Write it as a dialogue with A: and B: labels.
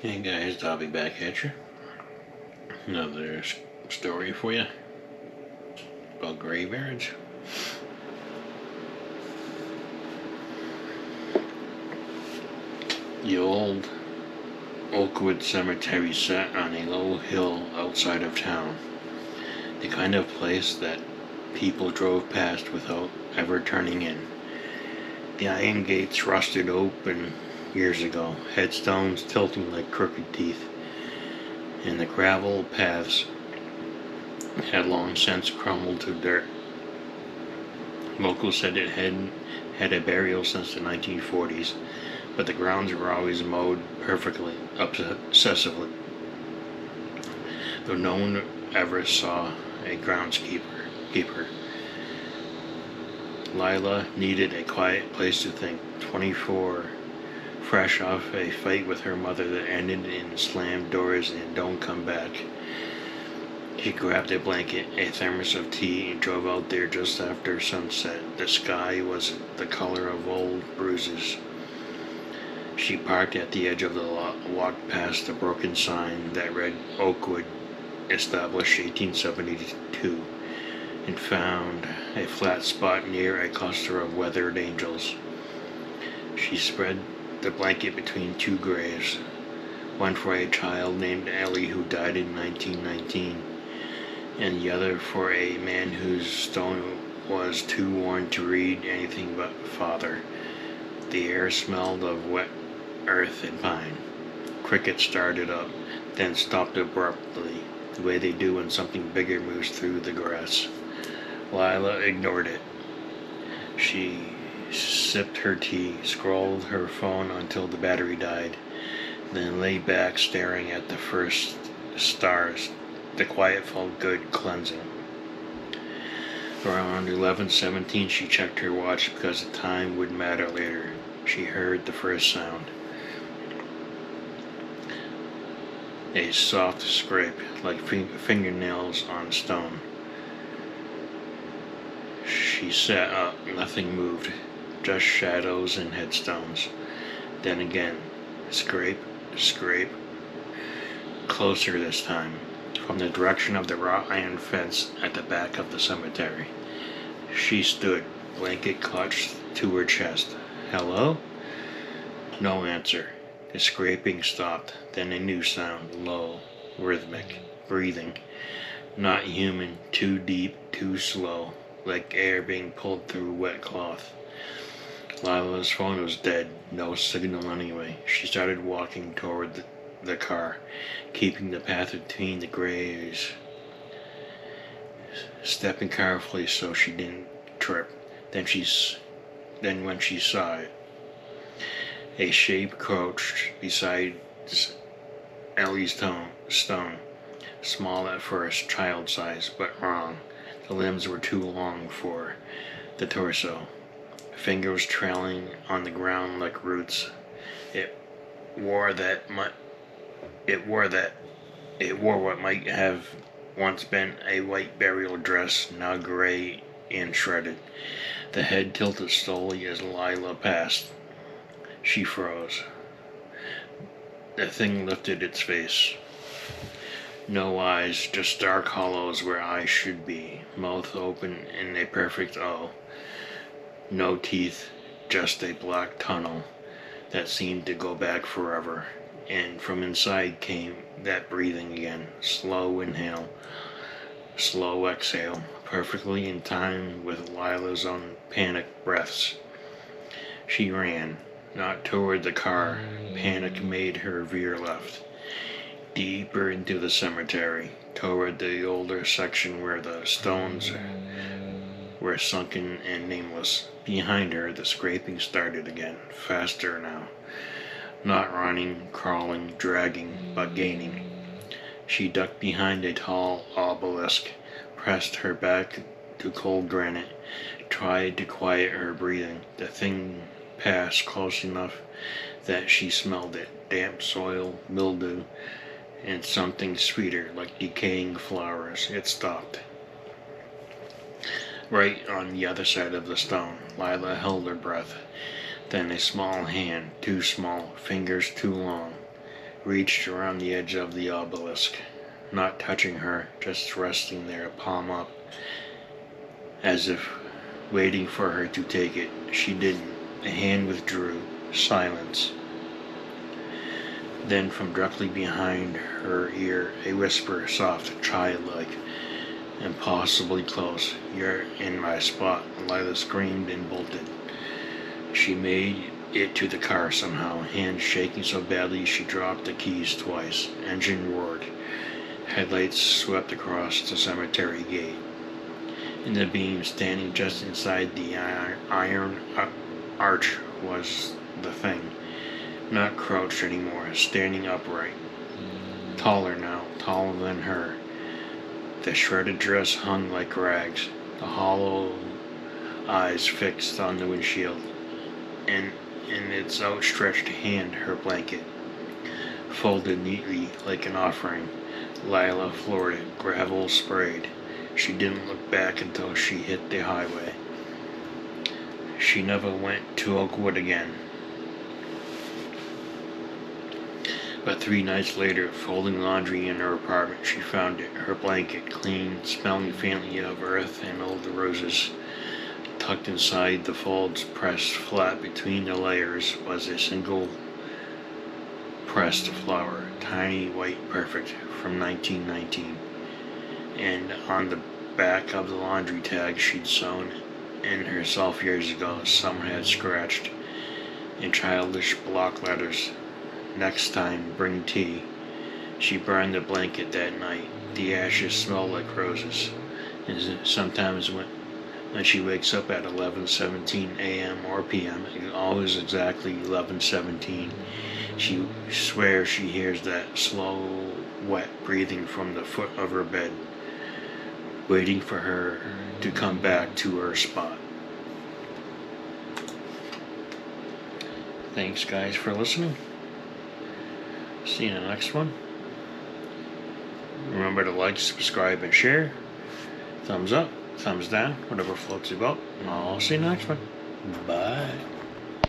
A: Hey guys, Dobby back at you. Another story for you about graveyards. The old Oakwood Cemetery sat on a low hill outside of town. The kind of place that people drove past without ever turning in. The iron gates rusted open years ago, headstones tilting like crooked teeth, and the gravel paths had long since crumbled to dirt. Locals said it hadn't had a burial since the 1940s, but the grounds were always mowed perfectly, obsessively, though no one ever saw a groundskeeper. Lila needed a quiet place to think. 24, fresh off a fight with her mother that ended in slammed doors and don't come back. She grabbed a blanket, a thermos of tea, and drove out there just after sunset. The sky was the color of old bruises. She parked at the edge of the lot, walked past the broken sign that read Oakwood, established 1872, and found a flat spot near a cluster of weathered angels. She spread the blanket between two graves, one for a child named Ellie who died in 1919, and the other for a man whose stone was too worn to read anything but Father. The air smelled of wet earth and pine. Crickets started up, then stopped abruptly, the way they do when something bigger moves through the grass. Lila ignored it. She sipped her tea, scrolled her phone until the battery died, then lay back staring at the first stars. The quiet felt good, cleansing. Around 11:17 she checked her watch because the time would matter later. She heard the first sound. A soft scrape, like fingernails on stone. She sat up. Nothing moved, just shadows and headstones. Then again, scrape, scrape. Closer this time, from the direction of the wrought iron fence at the back of the cemetery. She stood, blanket clutched to her chest. Hello? No answer. The scraping stopped, then a new sound, low, rhythmic, breathing. Not human, too deep, too slow, like air being pulled through wet cloth. Lila's phone was dead, no signal anyway. She started walking toward the car, keeping the path between the graves, stepping carefully so she didn't trip. Then when she saw it, a shape crouched beside Ellie's stone, small at first, child-sized, but wrong. The limbs were too long for the torso, fingers trailing on the ground like roots. It wore what might have once been a white burial dress, now gray and shredded. The head tilted slowly as Lila passed. She froze. The thing lifted its face. No eyes, just dark hollows where eyes should be, mouth open in a perfect O. No teeth, just a black tunnel that seemed to go back forever. And from inside came that breathing again. Slow inhale, slow exhale, perfectly in time with Lila's own panicked breaths. She ran, not toward the car. Panic made her veer left, deeper into the cemetery, toward the older section where the stones were sunken and nameless. Behind her, the scraping started again, faster now. Not running, crawling, dragging, but gaining. She ducked behind a tall obelisk, pressed her back to cold granite, tried to quiet her breathing. The thing passed close enough that she smelled it, damp soil, mildew, and something sweeter, like decaying flowers. It stopped. Right on the other side of the stone, Lila held her breath. Then a small hand, too small, fingers too long, reached around the edge of the obelisk, not touching her, just resting there, palm up, as if waiting for her to take it. She didn't. A hand withdrew. Silence. Then from directly behind her ear, a whisper, soft, childlike, impossibly close. "You're in my spot." Lila screamed and bolted. She made it to the car somehow, hands shaking so badly she dropped the keys twice. Engine roared. Headlights swept across the cemetery gate. In the beam, standing just inside the iron arch, was the thing. Not crouched anymore, standing upright. Taller now, taller than her. The shredded dress hung like rags, the hollow eyes fixed on the windshield, and in its outstretched hand her blanket, folded neatly like an offering. Lila floored it, gravel sprayed. She didn't look back until she hit the highway. She never went to Oakwood again. But 3 nights later, folding laundry in her apartment, she found it, her blanket, clean, smelling faintly of earth and old roses. Tucked inside the folds, pressed flat between the layers, was a single pressed flower, tiny, white, perfect, from 1919. And on the back of the laundry tag she'd sewn in herself years ago, someone had scratched in childish block letters, "Next time, bring tea." She burned the blanket that night. The ashes smelled like roses. And sometimes when she wakes up at 11:17 a.m. or p.m., always exactly 11:17, she swears she hears that slow, wet breathing from the foot of her bed, waiting for her to come back to her spot. Thanks, guys, for listening. See you in the next one. Remember to like, subscribe, and share. Thumbs up, thumbs down, whatever floats your boat. And I'll see you in the next one. Bye.